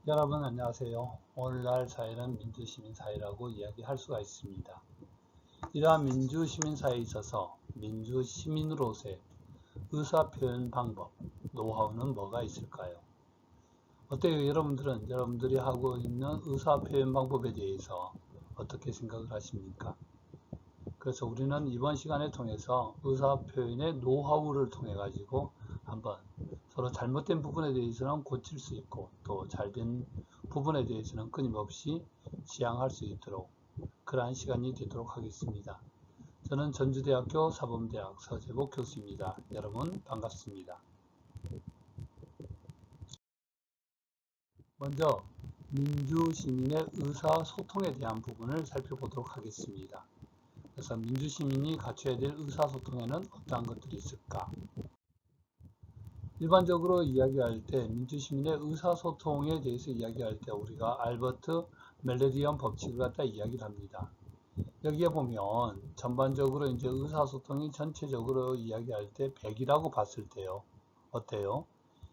여러분 안녕하세요. 오늘날 사회는 민주시민사회라고 이야기할 수가 있습니다. 이러한 민주시민사회에 있어서 민주시민으로서의 의사표현 방법, 노하우는 뭐가 있을까요? 어때요? 여러분들은 여러분들이 하고 있는 의사표현 방법에 대해서 어떻게 생각을 하십니까? 그래서 우리는 이번 시간을 통해서 의사표현의 노하우를 통해 가지고 한번 서로 잘못된 부분에 대해서는 고칠 수 있고 또 잘된 부분에 대해서는 끊임없이 지향할 수 있도록 그러한 시간이 되도록 하겠습니다. 저는 전주대학교 사범대학 서재복 교수입니다. 여러분 반갑습니다. 먼저 민주시민의 의사소통에 대한 부분을 살펴보도록 하겠습니다. 그래서 민주시민이 갖춰야 될 의사소통에는 어떠한 것들이 있을까? 일반적으로 이야기할 때 민주시민의 의사소통에 대해서 이야기할 때 우리가 알버트 멜레디언 법칙을 갖다 이야기를 합니다. 여기에 보면 전반적으로 이제 의사소통이 전체적으로 이야기할 때 100이라고 봤을 때요. 어때요?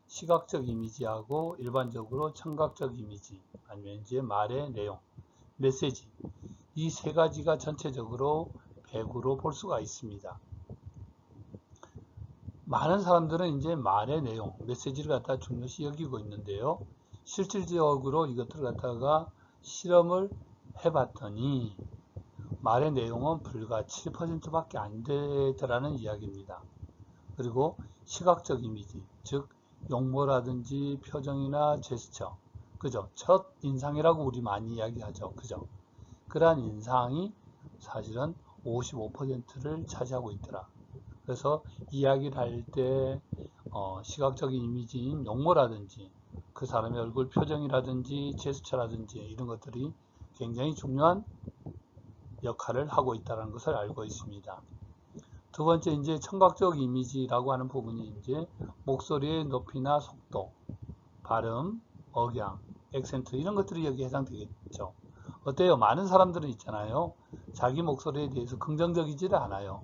시각적 이미지하고 일반적으로 청각적 이미지 아니면 이제 말의 내용, 메시지 이 세 가지가 전체적으로 100으로 볼 수가 있습니다. 많은 사람들은 이제 말의 내용, 메시지를 갖다 중요시 여기고 있는데요. 실질적으로 이것들을 갖다가 실험을 해봤더니 말의 내용은 불과 7%밖에 안 되더라는 이야기입니다. 그리고 시각적 이미지, 즉 용모라든지 표정이나 제스처, 그죠? 첫 인상이라고 우리 많이 이야기하죠. 그죠? 그러한 인상이 사실은 55%를 차지하고 있더라. 그래서 이야기를 할 때 시각적인 이미지인 용모라든지 그 사람의 얼굴 표정이라든지 제스처라든지 이런 것들이 굉장히 중요한 역할을 하고 있다는 것을 알고 있습니다. 두 번째 이제 청각적 이미지라고 하는 부분이 이제 목소리의 높이나 속도, 발음, 억양, 액센트 이런 것들이 여기에 해당되겠죠. 어때요? 많은 사람들은 있잖아요. 자기 목소리에 대해서 긍정적이지를 않아요.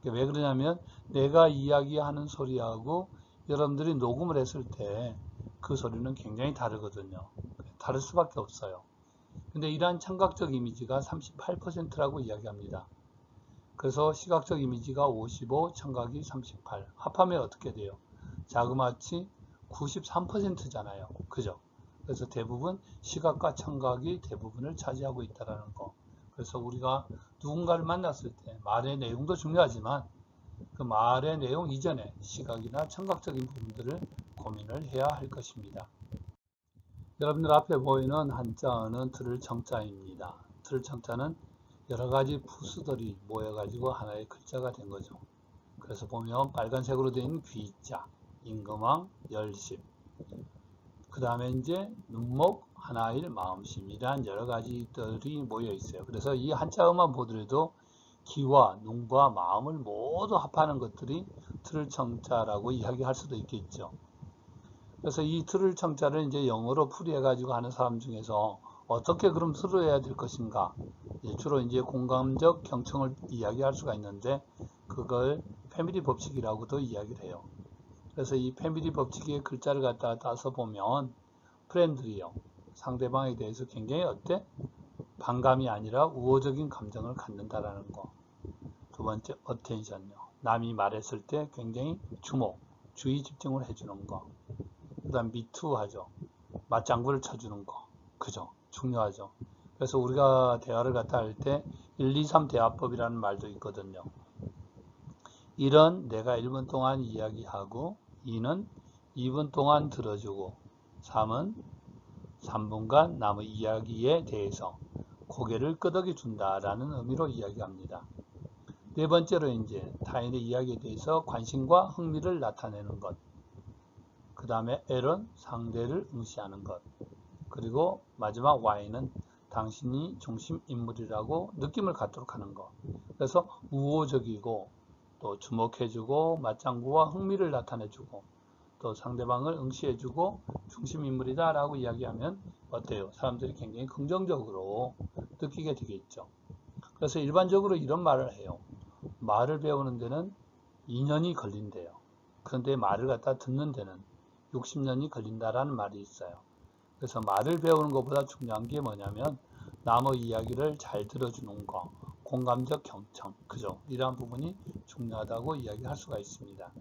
왜 그러냐면 내가 이야기하는 소리하고 여러분들이 녹음을 했을 때 그 소리는 굉장히 다르거든요. 다를 수밖에 없어요. 근데 이러한 청각적 이미지가 38%라고 이야기합니다. 그래서 시각적 이미지가 55, 청각이 38. 합하면 어떻게 돼요? 자그마치 93%잖아요. 그죠? 그래서 대부분 시각과 청각이 대부분을 차지하고 있다는 거. 그래서 우리가 누군가를 만났을 때 말의 내용도 중요하지만 그 말의 내용 이전에 시각이나 청각적인 부분들을 고민을 해야 할 것입니다. 여러분들 앞에 보이는 한자어는 틀을 청자입니다. 틀을 청자는 여러 가지 부수들이 모여가지고 하나의 글자가 된 거죠. 그래서 보면 빨간색으로 된 귀자, 임금왕, 열심, 그 다음에 이제 눈목, 하나일, 마음심 이러한 여러 가지들이 모여 있어요. 그래서 이 한자어만 보더라도 기와 눈과 마음을 모두 합하는 것들이 틀을 청자라고 이야기할 수도 있겠죠. 그래서 이 틀을 청자를 이제 영어로 풀이해가지고 하는 사람 중에서 어떻게 그럼 풀어야 될 것인가? 주로 이제 공감적 경청을 이야기할 수가 있는데 그걸 패밀리 법칙이라고도 이야기를 해요. 그래서 이 패밀리 법칙의 글자를 갖다 따서 보면 프렌들이요. 상대방에 대해서 굉장히 어때? 반감이 아니라 우호적인 감정을 갖는다라는 거. 두 번째, 어텐션요. 남이 말했을 때 굉장히 주목, 주의 집중을 해주는 거. 그 다음 미투 하죠. 맞장구를 쳐주는 거. 그죠? 중요하죠. 그래서 우리가 대화를 갖다 할 때 1, 2, 3 대화법이라는 말도 있거든요. 1은 내가 1분 동안 이야기하고 2는 2분 동안 들어주고 3은 3분간 남의 이야기에 대해서 고개를 끄덕여 준다라는 의미로 이야기합니다. 네 번째로 이제 타인의 이야기에 대해서 관심과 흥미를 나타내는 것. 그 다음에 L은 상대를 응시하는 것. 그리고 마지막 Y는 당신이 중심 인물이라고 느낌을 갖도록 하는 것. 그래서 우호적이고 또 주목해주고 맞장구와 흥미를 나타내주고 또 상대방을 응시해주고 중심 인물이다 라고 이야기하면 어때요? 사람들이 굉장히 긍정적으로 느끼게 되겠죠. 그래서 일반적으로 이런 말을 해요. 말을 배우는 데는 2년이 걸린대요. 그런데 말을 갖다 듣는 데는 60년이 걸린다라는 말이 있어요. 그래서 말을 배우는 것보다 중요한 게 뭐냐면 남의 이야기를 잘 들어주는 거, 공감적 경청, 그죠? 이러한 부분이 중요하다고 이야기할 수가 있습니다.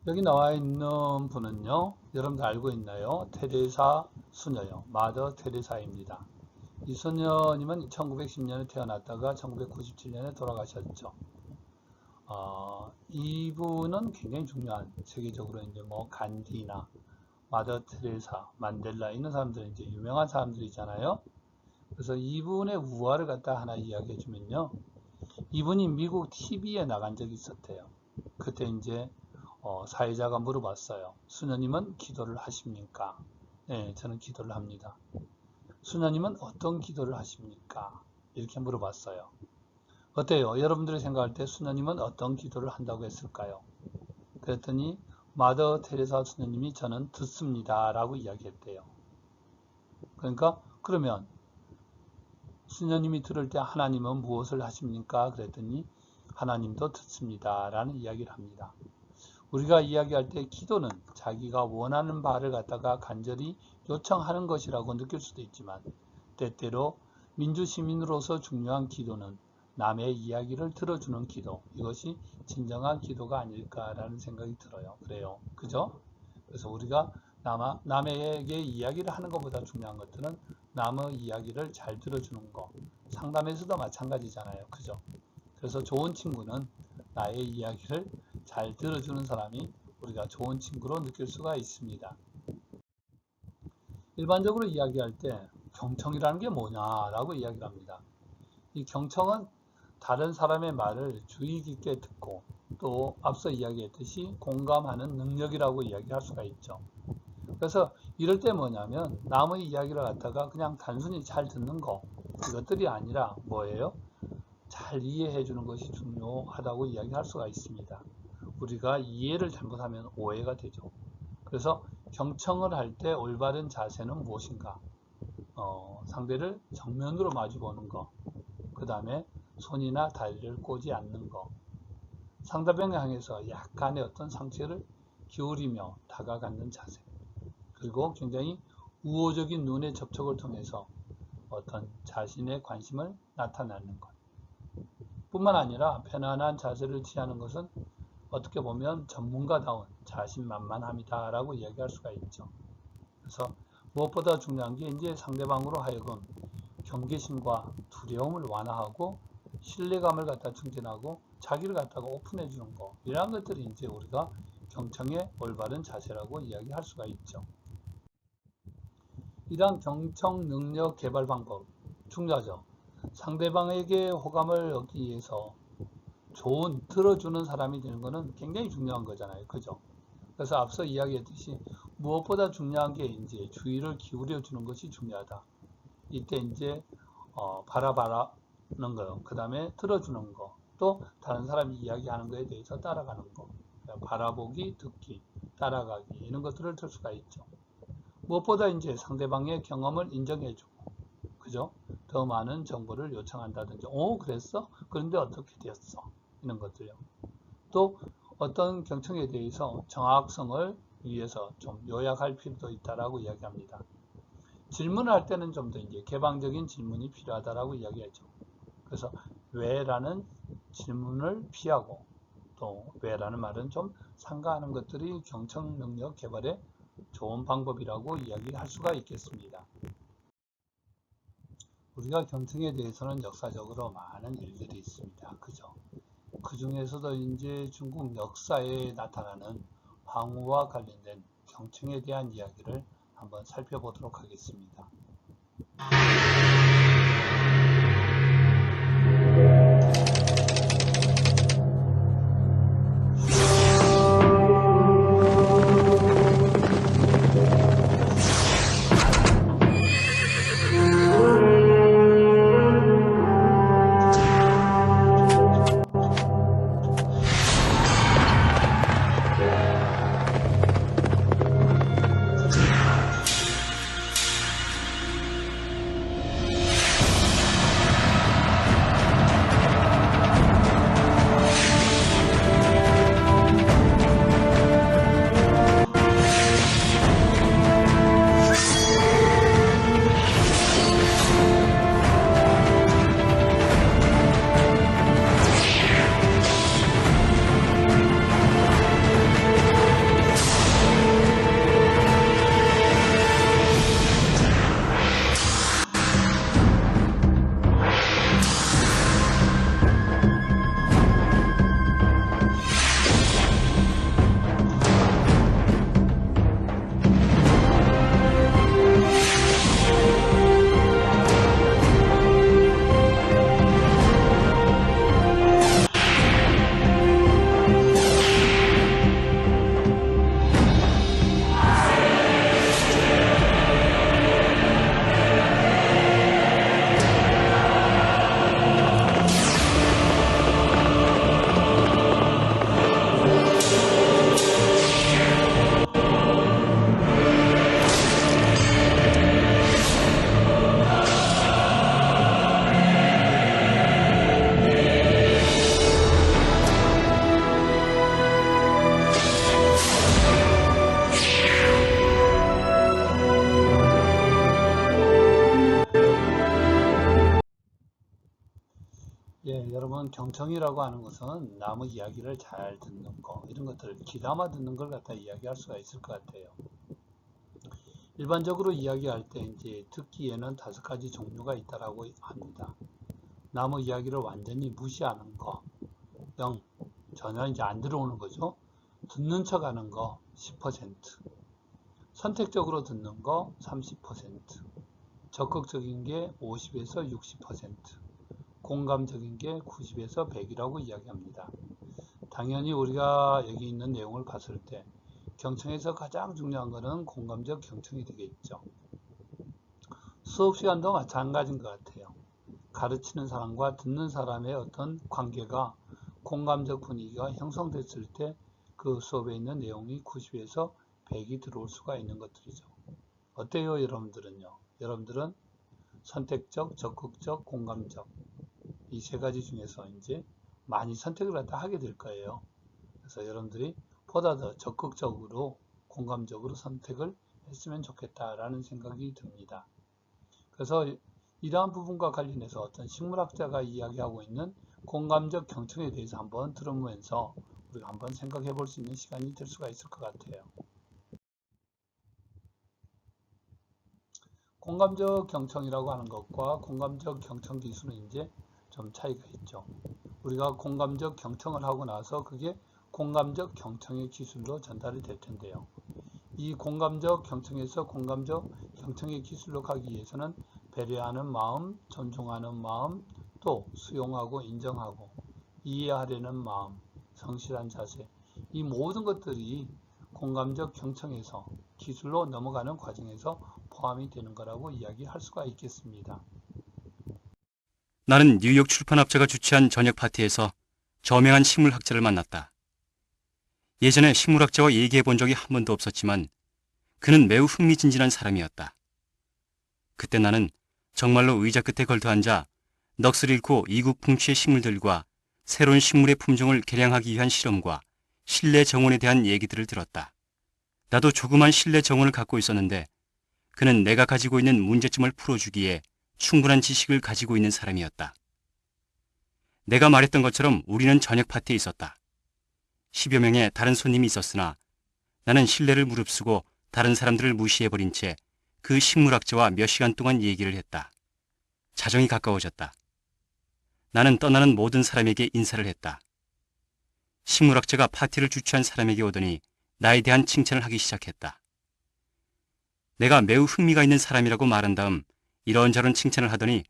여기 나와 있는 분은요, 여러분들 알고 있나요? 테레사 수녀요. 마더 테레사입니다. 이 수녀님은 1910년에 태어났다가 1997년에 돌아가셨죠. 이분은 굉장히 중요한, 세계적으로 이제 뭐 간디나 마더 테레사, 만델라 이런 사람들은 이제 유명한 사람들이잖아요. 그래서 이분의 우화를 갖다 하나 이야기해 주면요, 이분이 미국 TV에 나간 적이 있었대요. 그때 이제 사회자가 물어봤어요. 수녀님은 기도를 하십니까? 네, 저는 기도를 합니다. 수녀님은 어떤 기도를 하십니까? 이렇게 물어봤어요. 어때요? 여러분들이 생각할 때 수녀님은 어떤 기도를 한다고 했을까요? 그랬더니 마더 테레사 수녀님이 저는 듣습니다 라고 이야기했대요. 그러니까 그러면 수녀님이 들을 때 하나님은 무엇을 하십니까? 그랬더니 하나님도 듣습니다 라는 이야기를 합니다. 우리가 이야기할 때 기도는 자기가 원하는 바를 갖다가 간절히 요청하는 것이라고 느낄 수도 있지만, 때때로 민주시민으로서 중요한 기도는 남의 이야기를 들어주는 기도, 이것이 진정한 기도가 아닐까라는 생각이 들어요. 그래요. 그죠? 그래서 우리가 남에게 이야기를 하는 것보다 중요한 것들은 남의 이야기를 잘 들어주는 거. 상담에서도 마찬가지잖아요. 그죠? 그래서 좋은 친구는 나의 이야기를 잘 들어주는 사람이 우리가 좋은 친구로 느낄 수가 있습니다. 일반적으로 이야기할 때 경청이라는 게 뭐냐라고 이야기를 합니다. 이 경청은 다른 사람의 말을 주의 깊게 듣고 또 앞서 이야기했듯이 공감하는 능력이라고 이야기할 수가 있죠. 그래서 이럴 때 뭐냐면 남의 이야기를 갖다가 그냥 단순히 잘 듣는 거, 이것들이 아니라 뭐예요? 잘 이해해 주는 것이 중요하다고 이야기할 수가 있습니다. 우리가 이해를 잘못하면 오해가 되죠. 그래서 경청을 할 때 올바른 자세는 무엇인가? 상대를 정면으로 마주 보는 거, 그 다음에 손이나 다리를 꼬지 않는 거, 상대방을 향해서 약간의 어떤 상체를 기울이며 다가가는 자세, 그리고 굉장히 우호적인 눈의 접촉을 통해서 어떤 자신의 관심을 나타내는 것 뿐만 아니라 편안한 자세를 취하는 것은 어떻게 보면 전문가다운 자신만만함이다 라고 이야기할 수가 있죠. 그래서 무엇보다 중요한 게 이제 상대방으로 하여금 경계심과 두려움을 완화하고 신뢰감을 갖다 증진하고 자기를 갖다가 오픈해 주는 거, 이러한 것들이 이제 우리가 경청의 올바른 자세라고 이야기할 수가 있죠. 이러한 경청 능력 개발 방법 중요하죠. 상대방에게 호감을 얻기 위해서 좋은 들어주는 사람이 되는 것은 굉장히 중요한 거잖아요. 그죠? 그래서 앞서 이야기했듯이 무엇보다 중요한 게 이제 주의를 기울여 주는 것이 중요하다. 이때 이제 바라는 거, 그 다음에 들어주는 거, 또 다른 사람이 이야기하는 거에 대해서 따라가는 거, 바라보기, 듣기, 따라가기, 이런 것들을 들 수가 있죠. 무엇보다 이제 상대방의 경험을 인정해주고, 그죠? 더 많은 정보를 요청한다든지, 그랬어? 그런데 어떻게 되었어? 이런 것들요. 또 어떤 경청에 대해서 정확성을 위해서 좀 요약할 필요도 있다라고 이야기합니다. 질문을 할 때는 좀 더 이제 개방적인 질문이 필요하다라고 이야기하죠. 그래서 왜라는 질문을 피하고 또 왜라는 말은 좀 상가하는 것들이 경청 능력 개발의 좋은 방법이라고 이야기할 수가 있겠습니다. 우리가 경청에 대해서는 역사적으로 많은 일들이 있습니다. 그죠? 그 중에서도 이제 중국 역사에 나타나는 황후와 관련된 경청에 대한 이야기를 한번 살펴보도록 하겠습니다. 우선 경청이라고 하는 것은 남의 이야기를 잘 듣는 거, 이런 것들을 귀담아 듣는 걸 갖다 이야기할 수가 있을 것 같아요. 일반적으로 이야기할 때 이제 듣기에는 5가지 종류가 있다라고 합니다. 남의 이야기를 완전히 무시하는 거, 0, 전혀 이제 안 들어오는 거죠. 듣는 척 하는 거 10%, 선택적으로 듣는 거 30%, 적극적인 게 50에서 60%, 공감적인 게 90에서 100이라고 이야기합니다. 당연히 우리가 여기 있는 내용을 봤을 때 경청에서 가장 중요한 것은 공감적 경청이 되겠죠. 수업 시간도 마찬가지인 것 같아요. 가르치는 사람과 듣는 사람의 어떤 관계가 공감적 분위기가 형성됐을 때 그 수업에 있는 내용이 90에서 100이 들어올 수가 있는 것들이죠. 어때요, 여러분들은요? 여러분들은 선택적, 적극적, 공감적 이 3가지 중에서 이제 많이 선택을 갖다 하게 될 거예요. 그래서 여러분들이 보다 더 적극적으로 공감적으로 선택을 했으면 좋겠다라는 생각이 듭니다. 그래서 이러한 부분과 관련해서 어떤 식물학자가 이야기하고 있는 공감적 경청에 대해서 한번 들어보면서 우리가 한번 생각해 볼 수 있는 시간이 될 수가 있을 것 같아요. 공감적 경청이라고 하는 것과 공감적 경청 기술은 이제 좀 차이가 있죠. 우리가 공감적 경청을 하고 나서 그게 공감적 경청의 기술로 전달이 될 텐데요. 이 공감적 경청에서 공감적 경청의 기술로 가기 위해서는 배려하는 마음, 존중하는 마음, 또 수용하고 인정하고 이해하려는 마음, 성실한 자세, 이 모든 것들이 공감적 경청에서 기술로 넘어가는 과정에서 포함이 되는 거라고 이야기할 수가 있겠습니다. 나는 뉴욕 출판업체가 주최한 저녁 파티에서 저명한 식물학자를 만났다. 예전에 식물학자와 얘기해 본 적이 한 번도 없었지만 그는 매우 흥미진진한 사람이었다. 그때 나는 정말로 의자 끝에 걸터앉아 넋을 잃고 이국풍취의 식물들과 새로운 식물의 품종을 개량하기 위한 실험과 실내 정원에 대한 얘기들을 들었다. 나도 조그만 실내 정원을 갖고 있었는데 그는 내가 가지고 있는 문제점을 풀어주기에 충분한 지식을 가지고 있는 사람이었다. 내가 말했던 것처럼 우리는 저녁 파티에 있었다. 10여 명의 다른 손님이 있었으나 나는 실내를 무릅쓰고 다른 사람들을 무시해버린 채 그 식물학자와 몇 시간 동안 얘기를 했다. 자정이 가까워졌다. 나는 떠나는 모든 사람에게 인사를 했다. 식물학자가 파티를 주최한 사람에게 오더니 나에 대한 칭찬을 하기 시작했다. 내가 매우 흥미가 있는 사람이라고 말한 다음 이런저런 칭찬을 하더니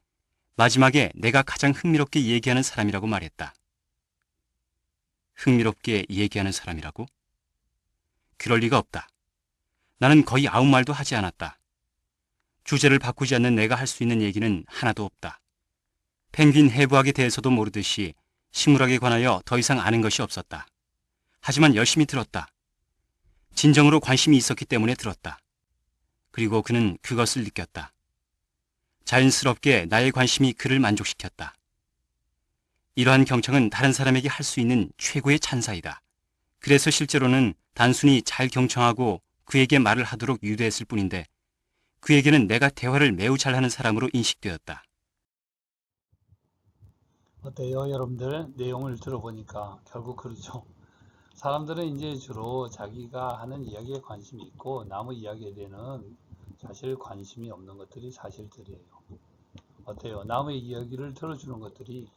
마지막에 내가 가장 흥미롭게 얘기하는 사람이라고 말했다. 흥미롭게 얘기하는 사람이라고? 그럴 리가 없다. 나는 거의 아무 말도 하지 않았다. 주제를 바꾸지 않는 내가 할 수 있는 얘기는 하나도 없다. 펭귄 해부학에 대해서도 모르듯이 식물학에 관하여 더 이상 아는 것이 없었다. 하지만 열심히 들었다. 진정으로 관심이 있었기 때문에 들었다. 그리고 그는 그것을 느꼈다. 자연스럽게 나의 관심이 그를 만족시켰다. 이러한 경청은 다른 사람에게 할 수 있는 최고의 찬사이다. 그래서 실제로는 단순히 잘 경청하고 그에게 말을 하도록 유도했을 뿐인데 그에게는 내가 대화를 매우 잘하는 사람으로 인식되었다. 어때요, 여러분들? 내용을 들어보니까 결국 그러죠. 사람들은 이제 주로 자기가 하는 이야기에 관심이 있고 남의 이야기에 대해서는 사실 관심이 없는 것들이 사실들이에요. 어때요? 남의 이야기를 들어주는 것들이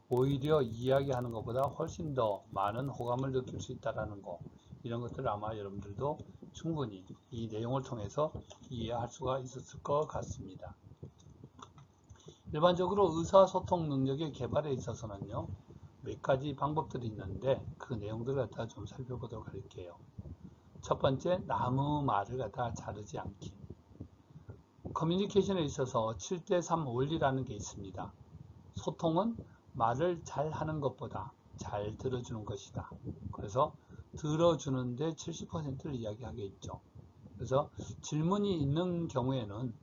오히려 이야기하는 것보다 훨씬 더 많은 호감을 느낄 수 있다는 거, 이런 것들 아마 여러분들도 충분히 이 내용을 통해서 이해할 수가 있었을 것 같습니다. 일반적으로 의사소통 능력의 개발에 있어서는요, 몇 가지 방법들이 있는데 그 내용들을 갖다 좀 살펴보도록 할게요. 첫 번째, 남의 말을 갖다 자르지 않기. 커뮤니케이션에 있어서 7대3 원리라는 게 있습니다. 소통은 말을 잘 하는 것보다 잘 들어주는 것이다. 그래서 들어주는데 70%를 이야기하게 있죠. 그래서 질문이 있는 경우에는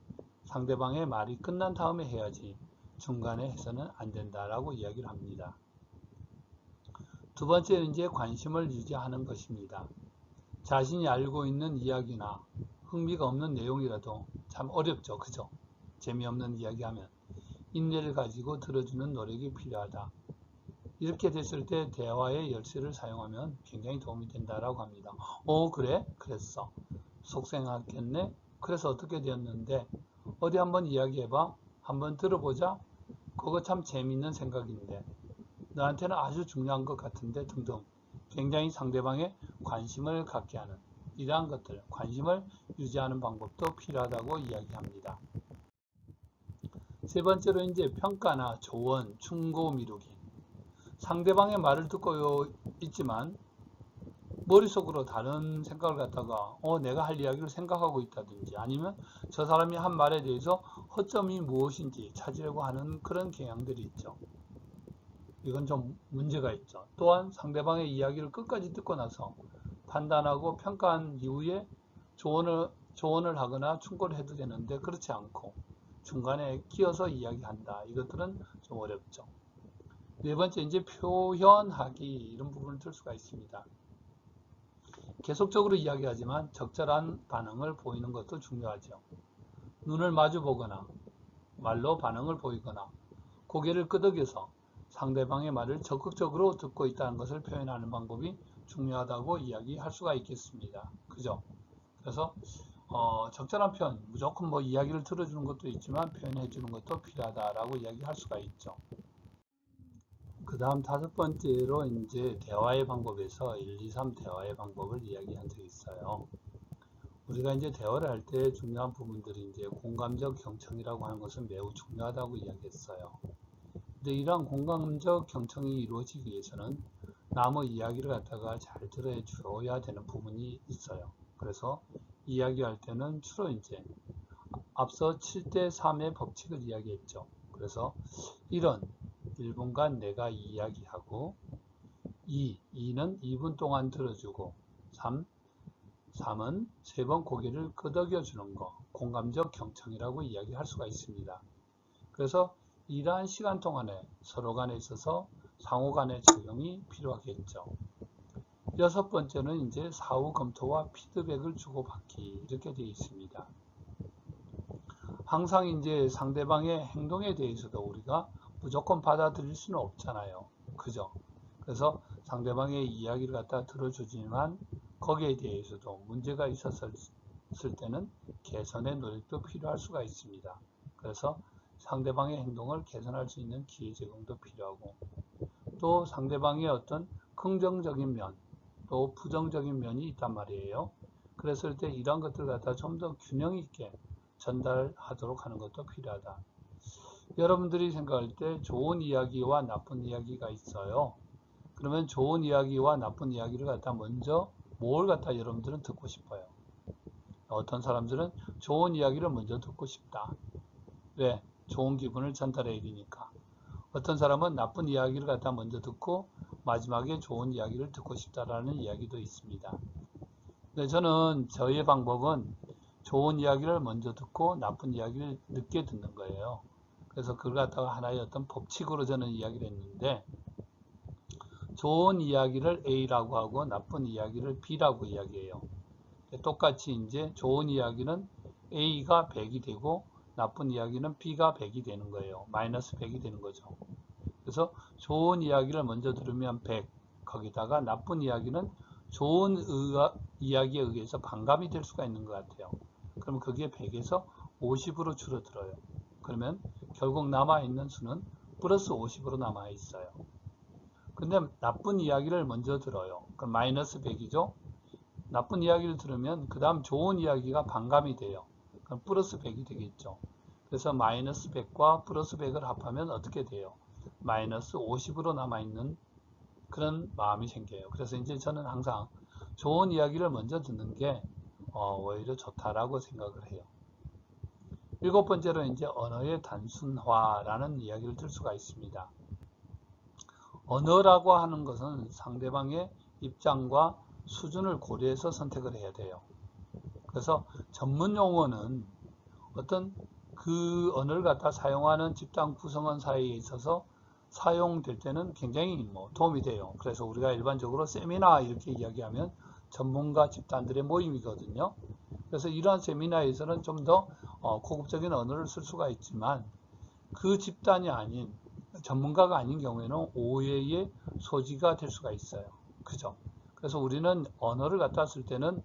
상대방의 말이 끝난 다음에 해야지 중간에 해서는 안 된다라고 이야기를 합니다. 두 번째는 이제 관심을 유지하는 것입니다. 자신이 알고 있는 이야기나 흥미가 없는 내용이라도 참 어렵죠. 그죠? 재미없는 이야기하면 인내를 가지고 들어주는 노력이 필요하다. 이렇게 됐을 때 대화의 열쇠를 사용하면 굉장히 도움이 된다라고 합니다. 그래? 그랬어. 속생하겠네? 그래서 어떻게 되었는데? 어디 한번 이야기해봐. 한번 들어보자. 그거 참 재밌는 생각인데. 너한테는 아주 중요한 것 같은데 등등. 굉장히 상대방의 관심을 갖게 하는 이러한 것들, 관심을 유지하는 방법도 필요하다고 이야기합니다. 세 번째로 이제 평가나 조언, 충고 미루기. 상대방의 말을 듣고 있지만 머릿속으로 다른 생각을 갖다가 내가 할 이야기를 생각하고 있다든지 아니면 저 사람이 한 말에 대해서 허점이 무엇인지 찾으려고 하는 그런 경향들이 있죠. 이건 좀 문제가 있죠. 또한 상대방의 이야기를 끝까지 듣고 나서 판단하고 평가한 이후에 조언을 하거나 충고를 해도 되는데 그렇지 않고 중간에 끼어서 이야기한다. 이것들은 좀 어렵죠. 네 번째, 이제 표현하기 이런 부분을 들 수가 있습니다. 계속적으로 이야기하지만 적절한 반응을 보이는 것도 중요하죠. 눈을 마주 보거나 말로 반응을 보이거나 고개를 끄덕여서 상대방의 말을 적극적으로 듣고 있다는 것을 표현하는 방법이 중요하다고 이야기할 수가 있겠습니다. 그죠? 그래서 적절한 표현, 무조건 뭐 이야기를 들어주는 것도 있지만 표현해 주는 것도 필요하다라고 이야기할 수가 있죠. 그 다음 다섯 번째로 이제 대화의 방법에서 1, 2, 3 대화의 방법을 이야기한 적이 있어요. 우리가 이제 대화를 할 때 중요한 부분들이 이제 공감적 경청이라고 하는 것은 매우 중요하다고 이야기했어요. 근데 이러한 공감적 경청이 이루어지기 위해서는 남의 이야기를 갖다가 잘 들어줘야 되는 부분이 있어요. 그래서 이야기할 때는 주로 이제 앞서 7대 3의 법칙을 이야기했죠. 그래서 1은 1분간 내가 이야기하고 2는 2분 동안 들어주고 3은 3번 고개를 끄덕여 주는 거, 공감적 경청이라고 이야기할 수가 있습니다. 그래서 이러한 시간 동안에 서로 간에 있어서 상호 간의 적용이 필요하겠죠. 여섯 번째는 이제 사후 검토와 피드백을 주고받기 이렇게 되어 있습니다. 항상 이제 상대방의 행동에 대해서도 우리가 무조건 받아들일 수는 없잖아요. 그죠? 그래서 상대방의 이야기를 갖다 들어주지만 거기에 대해서도 문제가 있었을 때는 개선의 노력도 필요할 수가 있습니다. 그래서 상대방의 행동을 개선할 수 있는 기회 제공도 필요하고 또 상대방의 어떤 긍정적인 면, 또 부정적인 면이 있단 말이에요. 그랬을 때 이런 것들을 갖다 좀 더 균형 있게 전달하도록 하는 것도 필요하다. 여러분들이 생각할 때 좋은 이야기와 나쁜 이야기가 있어요. 그러면 좋은 이야기와 나쁜 이야기를 갖다 먼저 뭘 갖다 여러분들은 듣고 싶어요. 어떤 사람들은 좋은 이야기를 먼저 듣고 싶다. 왜? 좋은 기분을 전달해야 되니까. 어떤 사람은 나쁜 이야기를 갖다 먼저 듣고 마지막에 좋은 이야기를 듣고 싶다라는 이야기도 있습니다. 근데 저는 저의 방법은 좋은 이야기를 먼저 듣고 나쁜 이야기를 늦게 듣는 거예요. 그래서 그걸 갖다가 하나의 어떤 법칙으로 저는 이야기를 했는데 좋은 이야기를 A라고 하고 나쁜 이야기를 B라고 이야기해요. 똑같이 이제 좋은 이야기는 A가 100이 되고 나쁜 이야기는 B가 100이 되는 거예요. 마이너스 100이 되는 거죠. 그래서 좋은 이야기를 먼저 들으면 100, 거기다가 나쁜 이야기는 좋은 이야기에 의해서 반감이 될 수가 있는 것 같아요. 그럼 그게 100에서 50으로 줄어들어요. 그러면 결국 남아있는 수는 플러스 50으로 남아있어요. 근데 나쁜 이야기를 먼저 들어요. 그럼 마이너스 100이죠. 나쁜 이야기를 들으면 그 다음 좋은 이야기가 반감이 돼요. 그럼 플러스 100이 되겠죠. 그래서 마이너스 100과 플러스 100을 합하면 어떻게 돼요? 마이너스 50으로 남아있는 그런 마음이 생겨요. 그래서 이제 저는 항상 좋은 이야기를 먼저 듣는 게 오히려 좋다라고 생각을 해요. 일곱 번째로 이제 언어의 단순화라는 이야기를 들 수가 있습니다. 언어라고 하는 것은 상대방의 입장과 수준을 고려해서 선택을 해야 돼요. 그래서 전문 용어는 어떤 그 언어를 갖다 사용하는 집단 구성원 사이에 있어서 사용될 때는 굉장히 도움이 돼요. 그래서 우리가 일반적으로 세미나 이렇게 이야기하면 전문가 집단들의 모임이거든요. 그래서 이러한 세미나에서는 좀 더 고급적인 언어를 쓸 수가 있지만 그 집단이 아닌 전문가가 아닌 경우에는 오해의 소지가 될 수가 있어요. 그죠? 그래서 우리는 언어를 갖다 쓸 때는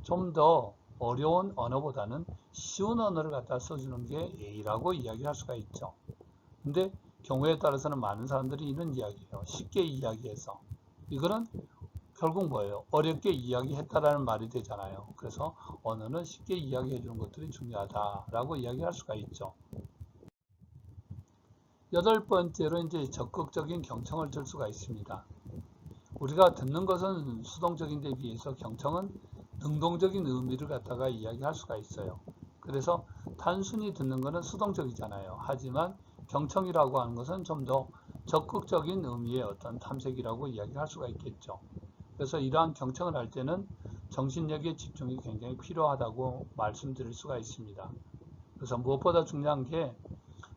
좀 더 어려운 언어보다는 쉬운 언어를 갖다 써주는 게 A라고 이야기할 수가 있죠. 근데 경우에 따라서는 많은 사람들이 이런 이야기해요. 쉽게 이야기해서. 이거는 결국 뭐예요? 어렵게 이야기했다라는 말이 되잖아요. 그래서 언어는 쉽게 이야기해 주는 것들이 중요하다라고 이야기할 수가 있죠. 여덟 번째로 이제 적극적인 경청을 들 수가 있습니다. 우리가 듣는 것은 수동적인 데 비해서 경청은 능동적인 의미를 갖다가 이야기할 수가 있어요. 그래서 단순히 듣는 것은 수동적이잖아요. 하지만 경청이라고 하는 것은 좀 더 적극적인 의미의 어떤 탐색이라고 이야기할 수가 있겠죠. 그래서 이러한 경청을 할 때는 정신력의 집중이 굉장히 필요하다고 말씀드릴 수가 있습니다. 그래서 무엇보다 중요한 게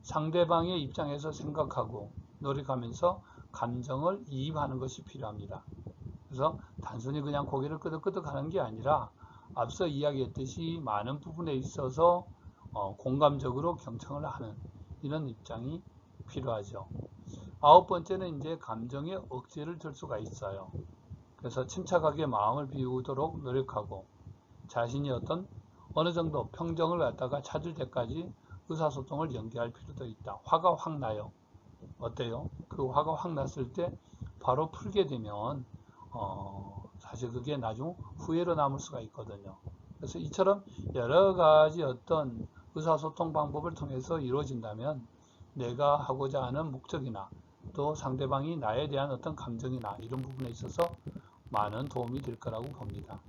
상대방의 입장에서 생각하고 노력하면서 감정을 이입하는 것이 필요합니다. 그래서 단순히 그냥 고개를 끄덕끄덕 하는 게 아니라 앞서 이야기했듯이 많은 부분에 있어서 공감적으로 경청을 하는 이런 입장이 필요하죠. 아홉 번째는 이제 감정의 억제를 들 수가 있어요. 그래서 침착하게 마음을 비우도록 노력하고 자신이 어느 정도 평정을 갖다가 찾을 때까지 의사소통을 연기할 필요도 있다. 화가 확 나요. 어때요? 그 화가 확 났을 때 바로 풀게 되면 사실 그게 나중 후회로 남을 수가 있거든요. 그래서 이처럼 여러 가지 어떤 의사소통 방법을 통해서 이루어진다면 내가 하고자 하는 목적이나 또 상대방이 나에 대한 어떤 감정이나 이런 부분에 있어서 많은 도움이 될 거라고 봅니다.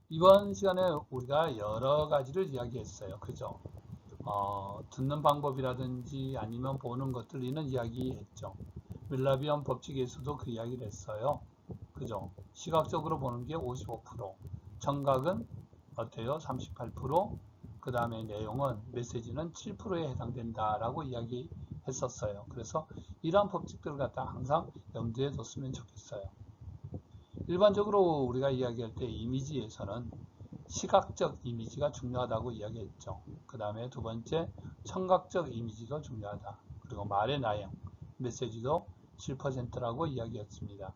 이번 시간에 우리가 여러 가지를 이야기했어요. 그죠? 듣는 방법이라든지 아니면 보는 것들 이런 이야기했죠. 밀라비언 법칙에서도 그 이야기를 했어요. 그죠? 시각적으로 보는 게 55%, 청각은 어때요? 38%, 그 다음에 내용은 메시지는 7%에 해당된다라고 이야기했었어요. 그래서 이러한 법칙들을 갖다 항상 염두에 뒀으면 좋겠어요. 일반적으로 우리가 이야기할 때 이미지에서는 시각적 이미지가 중요하다고 이야기했죠. 그 다음에 두 번째 청각적 이미지도 중요하다. 그리고 말의 내용, 메시지도 7%라고 이야기했습니다.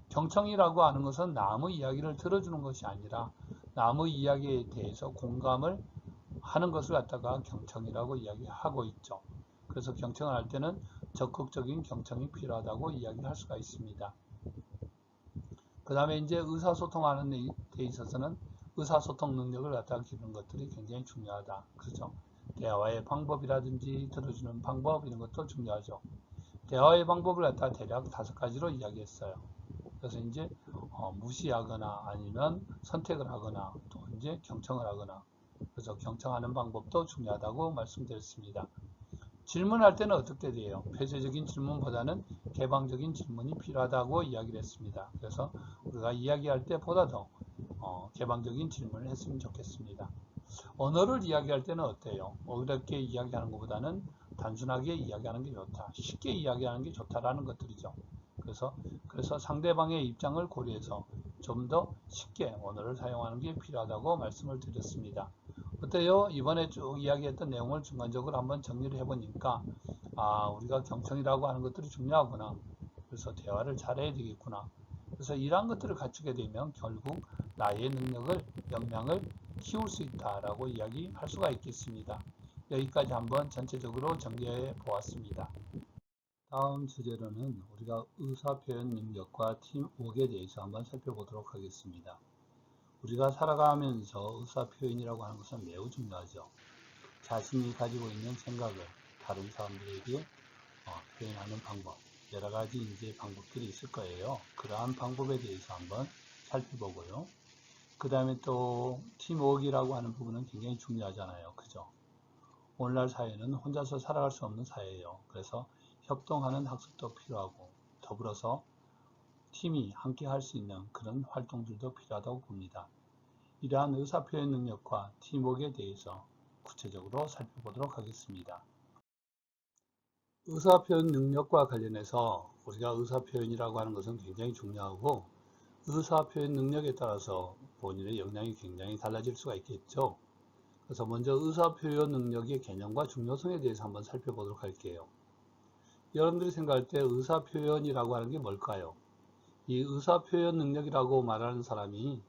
경청이라고 하는 것은 남의 이야기를 들어주는 것이 아니라 남의 이야기에 대해서 공감을 하는 것을 갖다가 경청이라고 이야기하고 있죠. 그래서 경청을 할 때는 적극적인 경청이 필요하다고 이야기할 수가 있습니다. 그 다음에 이제 의사소통하는 데 있어서는 의사소통 능력을 갖다가 기르는 것들이 굉장히 중요하다. 그렇죠? 대화의 방법이라든지 들어주는 방법 이런 것도 중요하죠. 대화의 방법을 갖다가 대략 5가지로 이야기했어요. 그래서 이제 무시하거나 아니면 선택을 하거나 또 이제 경청을 하거나 그래서 경청하는 방법도 중요하다고 말씀드렸습니다. 질문할 때는 어떻게 돼요? 폐쇄적인 질문보다는 개방적인 질문이 필요하다고 이야기를 했습니다. 그래서 우리가 이야기할 때보다 더 개방적인 질문을 했으면 좋겠습니다. 언어를 이야기할 때는 어때요? 어렵게 이야기하는 것보다는 단순하게 이야기하는 게 좋다. 쉽게 이야기하는 게 좋다라는 것들이죠. 그래서 상대방의 입장을 고려해서 좀 더 쉽게 언어를 사용하는 게 필요하다고 말씀을 드렸습니다. 어때요? 이번에 쭉 이야기했던 내용을 중간적으로 한번 정리를 해보니까 우리가 경청이라고 하는 것들이 중요하구나. 그래서 대화를 잘해야 되겠구나. 그래서 이러한 것들을 갖추게 되면 결국 나의 능력을, 역량을 키울 수 있다라고 이야기할 수가 있겠습니다. 여기까지 한번 전체적으로 정리해 보았습니다. 다음 주제로는 우리가 의사표현 능력과 팀워크에 대해서 한번 살펴보도록 하겠습니다. 우리가 살아가면서 의사표현이라고 하는 것은 매우 중요하죠. 자신이 가지고 있는 생각을 다른 사람들에게 표현하는 방법, 여러 가지 이제 방법들이 있을 거예요. 그러한 방법에 대해서 한번 살펴보고요. 그 다음에 또 팀워크라고 하는 부분은 굉장히 중요하잖아요. 그죠? 오늘날 사회는 혼자서 살아갈 수 없는 사회예요. 그래서 협동하는 학습도 필요하고 더불어서 팀이 함께 할 수 있는 그런 활동들도 필요하다고 봅니다. 이러한 의사표현 능력과 팀워크에 대해서 구체적으로 살펴보도록 하겠습니다. 의사표현 능력과 관련해서 우리가 의사표현이라고 하는 것은 굉장히 중요하고 의사표현 능력에 따라서 본인의 역량이 굉장히 달라질 수가 있겠죠. 그래서 먼저 의사표현 능력의 개념과 중요성에 대해서 한번 살펴보도록 할게요. 여러분들이 생각할 때 의사표현이라고 하는 게 뭘까요? 이 의사표현 능력이라고 말하는 사람이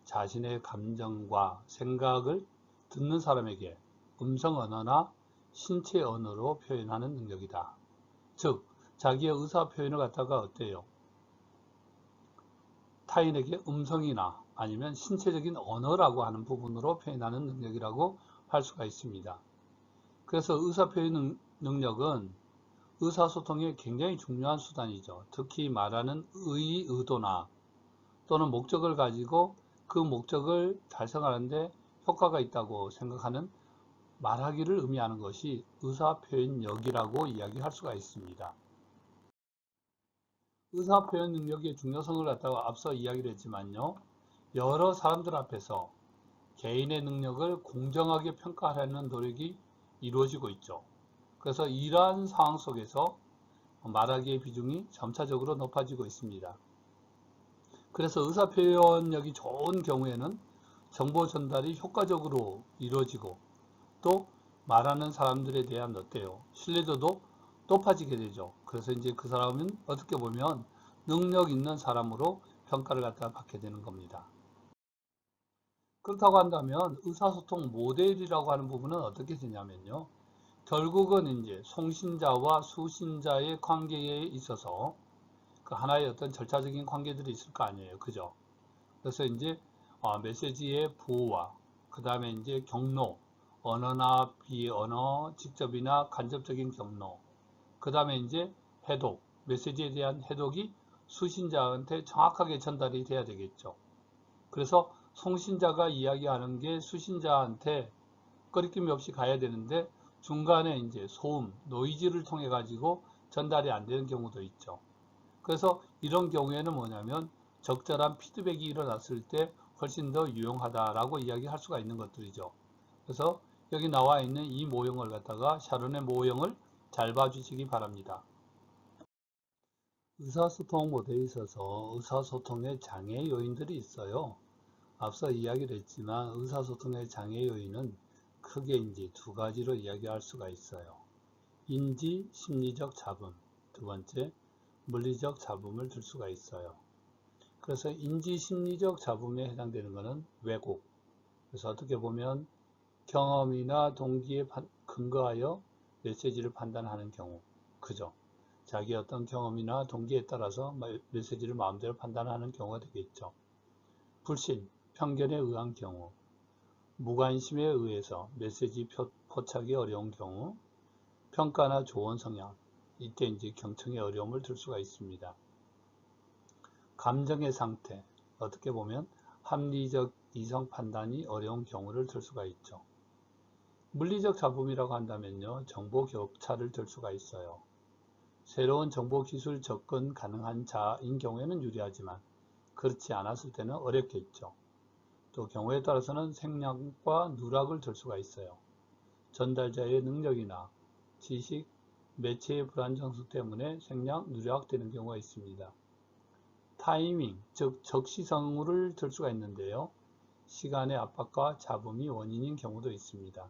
자신의 감정과 생각을 듣는 사람에게 음성 언어나 신체 언어로 표현하는 능력이다. 즉, 자기의 의사표현을 갖다가 어때요? 타인에게 음성이나 아니면 신체적인 언어라고 하는 부분으로 표현하는 능력이라고 할 수가 있습니다. 그래서 의사표현 능력은 의사소통에 굉장히 중요한 수단이죠. 특히 말하는 의도나 또는 목적을 가지고 그 목적을 달성하는데 효과가 있다고 생각하는 말하기를 의미하는 것이 의사표현력이라고 이야기할 수가 있습니다. 의사표현 능력의 중요성을 갖다가 앞서 이야기를 했지만요. 여러 사람들 앞에서 개인의 능력을 공정하게 평가하려는 노력이 이루어지고 있죠. 그래서 이러한 상황 속에서 말하기의 비중이 점차적으로 높아지고 있습니다. 그래서 의사표현력이 좋은 경우에는 정보 전달이 효과적으로 이루어지고 또 말하는 사람들에 대한 어때요? 신뢰도도 높아지게 되죠. 그래서 이제 그 사람은 어떻게 보면 능력 있는 사람으로 평가를 갖다 받게 되는 겁니다. 그렇다고 한다면 의사소통 모델이라고 하는 부분은 어떻게 되냐면요. 결국은 이제 송신자와 수신자의 관계에 있어서 그 하나의 어떤 절차적인 관계들이 있을 거 아니에요. 그죠? 그래서 이제 메시지의 보호와 그 다음에 이제 경로, 언어나 비언어, 직접이나 간접적인 경로, 그 다음에 이제 해독, 메시지에 대한 해독이 수신자한테 정확하게 전달이 돼야 되겠죠. 그래서 송신자가 이야기하는 게 수신자한테 거리낌이 없이 가야 되는데 중간에 이제 소음, 노이즈를 통해 가지고 전달이 안 되는 경우도 있죠. 그래서 이런 경우에는 뭐냐면 적절한 피드백이 일어났을 때 훨씬 더 유용하다라고 이야기할 수가 있는 것들이죠. 그래서 여기 나와 있는 이 모형을 갖다가 샤론의 모형을 잘 봐주시기 바랍니다. 의사소통 모델에 있어서 의사소통의 장애 요인들이 있어요. 앞서 이야기를 했지만 의사소통의 장애 요인은 크게 이제 두 가지로 이야기할 수가 있어요. 인지 심리적 잡음, 두 번째 물리적 잡음을 들 수가 있어요. 그래서 인지 심리적 잡음에 해당되는 것은 왜곡. 그래서 어떻게 보면 경험이나 동기에 근거하여 메시지를 판단하는 경우, 그죠? 자기 어떤 경험이나 동기에 따라서 메시지를 마음대로 판단하는 경우가 되겠죠. 불신, 편견에 의한 경우, 무관심에 의해서 메시지 포착이 어려운 경우, 평가나 조언 성향, 이때 이제 경청의 어려움을 들 수가 있습니다. 감정의 상태, 어떻게 보면 합리적 이성 판단이 어려운 경우를 들 수가 있죠. 물리적 잡음이라고 한다면요, 정보 격차를 들 수가 있어요. 새로운 정보 기술 접근 가능한 자인 경우에는 유리하지만 그렇지 않았을 때는 어렵겠죠. 또 경우에 따라서는 생략과 누락을 들 수가 있어요. 전달자의 능력이나 지식, 매체의 불안정성 때문에 생략, 누락되는 경우가 있습니다. 타이밍, 즉 적시성을 들 수가 있는데요. 시간의 압박과 잡음이 원인인 경우도 있습니다.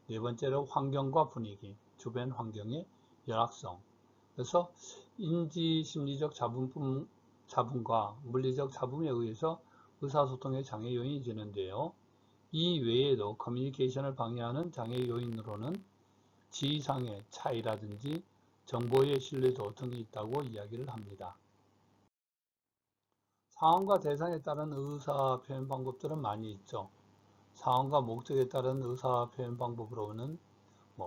네 번째로 환경과 분위기, 주변 환경의 열악성. 그래서 인지 심리적 잡음과 물리적 잡음에 의해서 의사소통의 장애 요인이 되는데요. 이 외에도 커뮤니케이션을 방해하는 장애 요인으로는 지위상의 차이라든지 정보의 신뢰도 등이 있다고 이야기를 합니다. 상황과 대상에 따른 의사 표현 방법들은 많이 있죠. 상황과 목적에 따른 의사 표현 방법으로는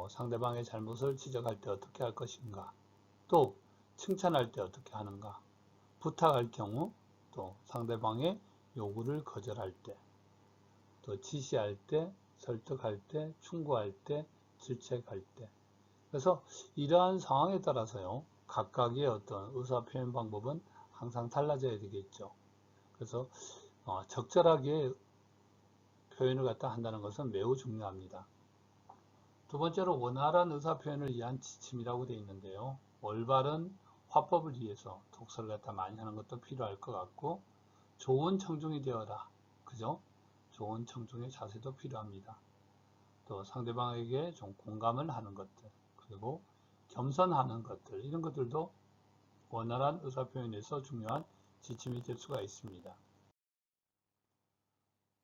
상대방의 잘못을 지적할 때 어떻게 할 것인가, 또 칭찬할 때 어떻게 하는가, 부탁할 경우, 또 상대방의 요구를 거절할 때, 또 지시할 때, 설득할 때, 충고할 때, 질책할 때. 그래서 이러한 상황에 따라서요, 각각의 어떤 의사 표현 방법은 항상 달라져야 되겠죠. 그래서 적절하게 표현을 갖다 한다는 것은 매우 중요합니다. 두 번째로 원활한 의사 표현을 위한 지침이라고 되어 있는데요. 올바른 화법을 위해서 독서를 갖다 많이 하는 것도 필요할 것 같고, 좋은 청중이 되어라. 그죠? 좋은 청중의 자세도 필요합니다. 또 상대방에게 좀 공감을 하는 것들, 그리고 겸손하는 것들, 이런 것들도 원활한 의사표현에서 중요한 지침이 될 수가 있습니다.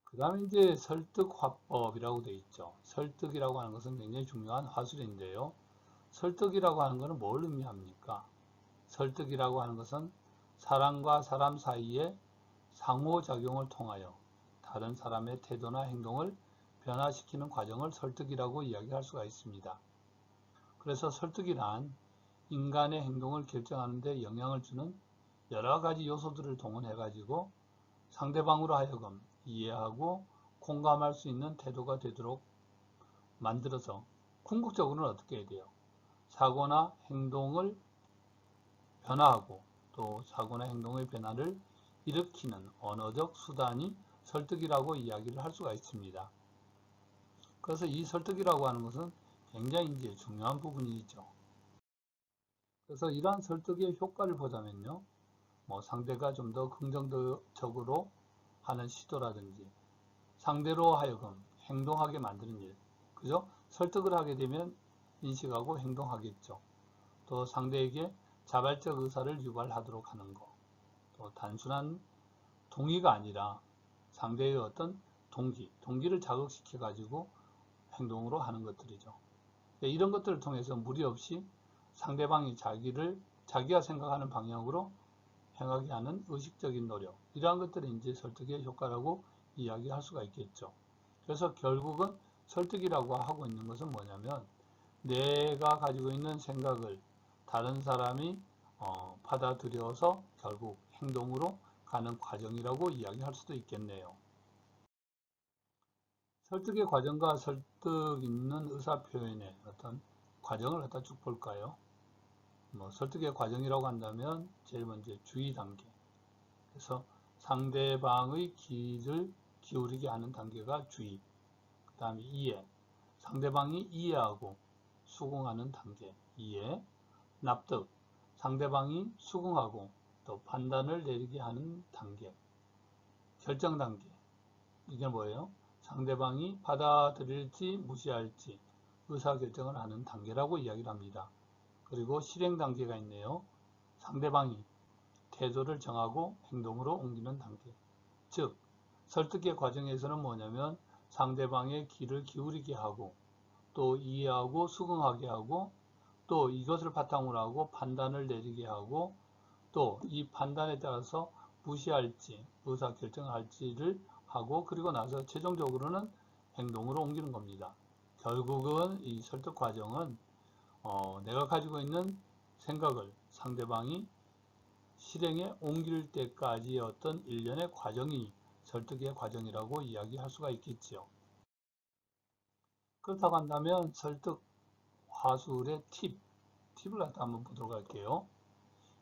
그 다음에 이제 설득화법이라고 되어 있죠. 설득이라고 하는 것은 굉장히 중요한 화술인데요. 설득이라고 하는 것은 뭘 의미합니까? 설득이라고 하는 것은 사람과 사람 사이에 상호작용을 통하여 다른 사람의 태도나 행동을 변화시키는 과정을 설득이라고 이야기할 수가 있습니다. 그래서 설득이란 인간의 행동을 결정하는 데 영향을 주는 여러 가지 요소들을 동원해 가지고 상대방으로 하여금 이해하고 공감할 수 있는 태도가 되도록 만들어서 궁극적으로는 어떻게 해야 돼요? 사고나 행동을 변화하고 또 사고나 행동의 변화를 일으키는 언어적 수단이 설득이라고 이야기를 할 수가 있습니다. 그래서 이 설득이라고 하는 것은 굉장히 이제 중요한 부분이죠. 그래서 이러한 설득의 효과를 보자면요. 상대가 좀 더 긍정적으로 하는 시도라든지 상대로 하여금 행동하게 만드는 일. 그죠? 설득을 하게 되면 인식하고 행동하겠죠. 또 상대에게 자발적 의사를 유발하도록 하는 것. 또 단순한 동의가 아니라 상대의 어떤 동기를 자극시켜 가지고 행동으로 하는 것들이죠. 이런 것들을 통해서 무리 없이 상대방이 자기가 생각하는 방향으로 행하게 하는 의식적인 노력, 이러한 것들이 이제 설득의 효과라고 이야기할 수가 있겠죠. 그래서 결국은 설득이라고 하고 있는 것은 뭐냐면 내가 가지고 있는 생각을 다른 사람이 받아들여서 결국 행동으로 가는 과정이라고 이야기할 수도 있겠네요. 설득의 과정과 설득 있는 의사 표현의 어떤 과정을 갖다 쭉 볼까요? 설득의 과정이라고 한다면 제일 먼저 주의 단계. 그래서 상대방의 귀를 기울이게 하는 단계가 주의. 그 다음에 이해. 상대방이 이해하고 수긍하는 단계. 이해. 납득. 상대방이 수긍하고 또 판단을 내리게 하는 단계. 결정 단계. 이게 뭐예요? 상대방이 받아들일지 무시할지 의사결정을 하는 단계라고 이야기를 합니다. 그리고 실행 단계가 있네요. 상대방이 태도를 정하고 행동으로 옮기는 단계. 즉, 설득의 과정에서는 뭐냐면 상대방의 귀를 기울이게 하고 또 이해하고 수긍하게 하고 또 이것을 바탕으로 하고 판단을 내리게 하고 또 이 판단에 따라서 무시할지 의사결정을 할지를 하고 그리고 나서 최종적으로는 행동으로 옮기는 겁니다. 결국은 이 설득 과정은 내가 가지고 있는 생각을 상대방이 실행에 옮길 때까지의 어떤 일련의 과정이 설득의 과정이라고 이야기할 수가 있겠지요. 그렇다고 한다면 설득 화술의 팁을 갖다 한번 보도록 할게요.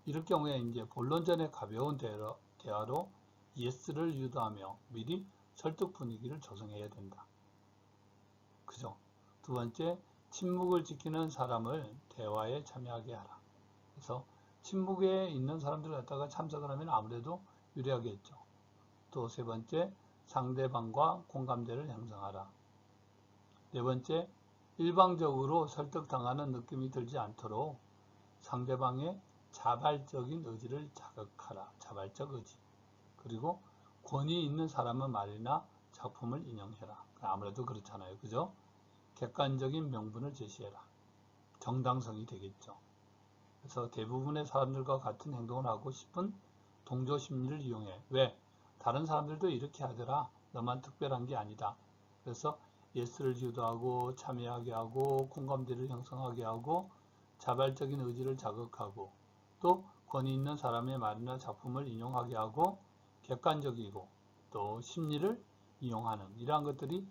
이럴 경우에 이제 본론전의 가벼운 대화로 예스를 유도하며 미리 설득 분위기를 조성해야 된다. 그죠? 두 번째, 침묵을 지키는 사람을 대화에 참여하게 하라. 그래서 침묵에 있는 사람들을 갖다가 참석을 하면 아무래도 유리하겠죠. 또 세 번째, 상대방과 공감대를 형성하라. 네 번째, 일방적으로 설득당하는 느낌이 들지 않도록 상대방의 자발적인 의지를 자극하라. 자발적 의지. 그리고 권위 있는 사람의 말이나 작품을 인용해라. 아무래도 그렇잖아요. 그죠? 객관적인 명분을 제시해라. 정당성이 되겠죠. 그래서 대부분의 사람들과 같은 행동을 하고 싶은 동조 심리를 이용해. 왜? 다른 사람들도 이렇게 하더라. 너만 특별한 게 아니다. 그래서 예스를 유도하고 참여하게 하고 공감대를 형성하게 하고 자발적인 의지를 자극하고 또 권위 있는 사람의 말이나 작품을 인용하게 하고 객관적이고 또 심리를 이용하는 이러한 것들이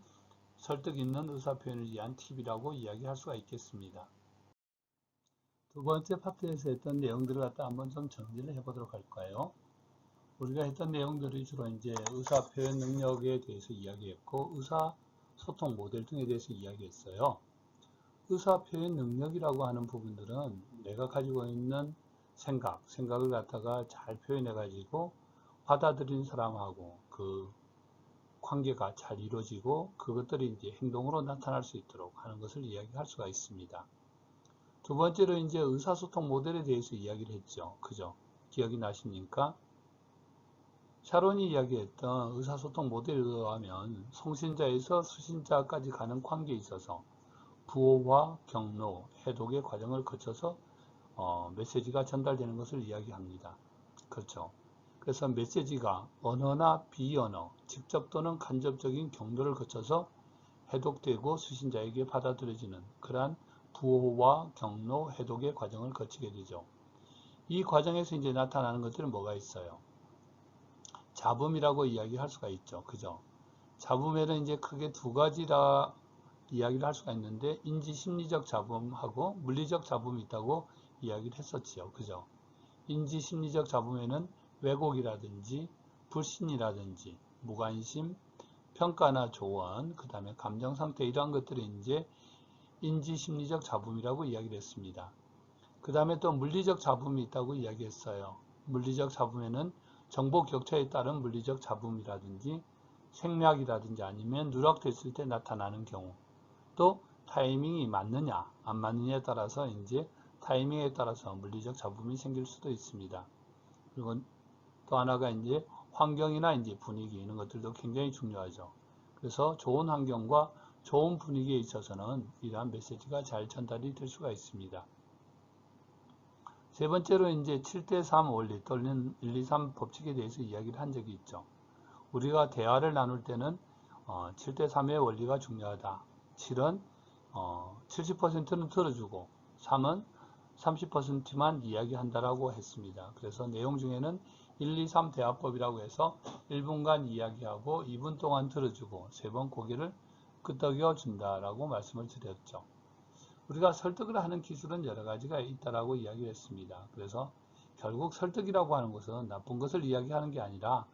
설득 있는 의사표현을 위한 팁이라고 이야기할 수가 있겠습니다. 두 번째 파트에서 했던 내용들을 갖다 한번 좀 정리를 해보도록 할까요? 우리가 했던 내용들이 주로 이제 의사표현 능력에 대해서 이야기했고 의사소통 모델 등에 대해서 이야기했어요. 의사표현 능력이라고 하는 부분들은 내가 가지고 있는 생각을 갖다가 잘 표현해 가지고 받아들인 사람하고 그 관계가 잘 이루어지고 그것들이 이제 행동으로 나타날 수 있도록 하는 것을 이야기할 수가 있습니다. 두 번째로 이제 의사소통 모델에 대해서 이야기를 했죠. 그죠? 기억이 나십니까? 샤론이 이야기했던 의사소통 모델에 의하면 송신자에서 수신자까지 가는 관계에 있어서 부호와 경로, 해독의 과정을 거쳐서 메시지가 전달되는 것을 이야기합니다. 그렇죠. 그래서 메시지가 언어나 비언어, 직접 또는 간접적인 경로를 거쳐서 해독되고 수신자에게 받아들여지는 그러한 부호와 경로, 해독의 과정을 거치게 되죠. 이 과정에서 이제 나타나는 것들은 뭐가 있어요? 잡음이라고 이야기할 수가 있죠. 그죠? 잡음에는 이제 크게 두 가지라 이야기를 할 수가 있는데 인지 심리적 잡음하고 물리적 잡음이 있다고 이야기를 했었지요. 그죠? 인지 심리적 잡음에는 왜곡이라든지 불신이라든지 무관심, 평가나 조언, 그 다음에 감정 상태 이러한 것들이 이제 인지 심리적 잡음이라고 이야기를 했습니다. 그 다음에 또 물리적 잡음이 있다고 이야기했어요. 물리적 잡음에는 정보 격차에 따른 물리적 잡음이라든지 생략이라든지 아니면 누락됐을 때 나타나는 경우, 또 타이밍이 맞느냐 안 맞느냐에 따라서 이제 타이밍에 따라서 물리적 잡음이 생길 수도 있습니다. 그리고 또 하나가 이제 환경이나 이제 분위기 이런 것들도 굉장히 중요하죠. 그래서 좋은 환경과 좋은 분위기에 있어서는 이러한 메시지가 잘 전달이 될 수가 있습니다. 세 번째로 이제 7대3 원리 또는 1, 2, 3 법칙에 대해서 이야기를 한 적이 있죠. 우리가 대화를 나눌 때는 7대3의 원리가 중요하다. 7은 70%는 들어주고 3은 30%만 이야기한다라고 했습니다. 그래서 내용 중에는 1, 2, 3 대화법이라고 해서 1분간 이야기하고 2분 동안 들어주고 3번 고개를 끄덕여 준다라고 말씀을 드렸죠. 우리가 설득을 하는 기술은 여러 가지가 있다라고 이야기를 했습니다. 그래서 결국 설득이라고 하는 것은 나쁜 것을 이야기하는 게 아니라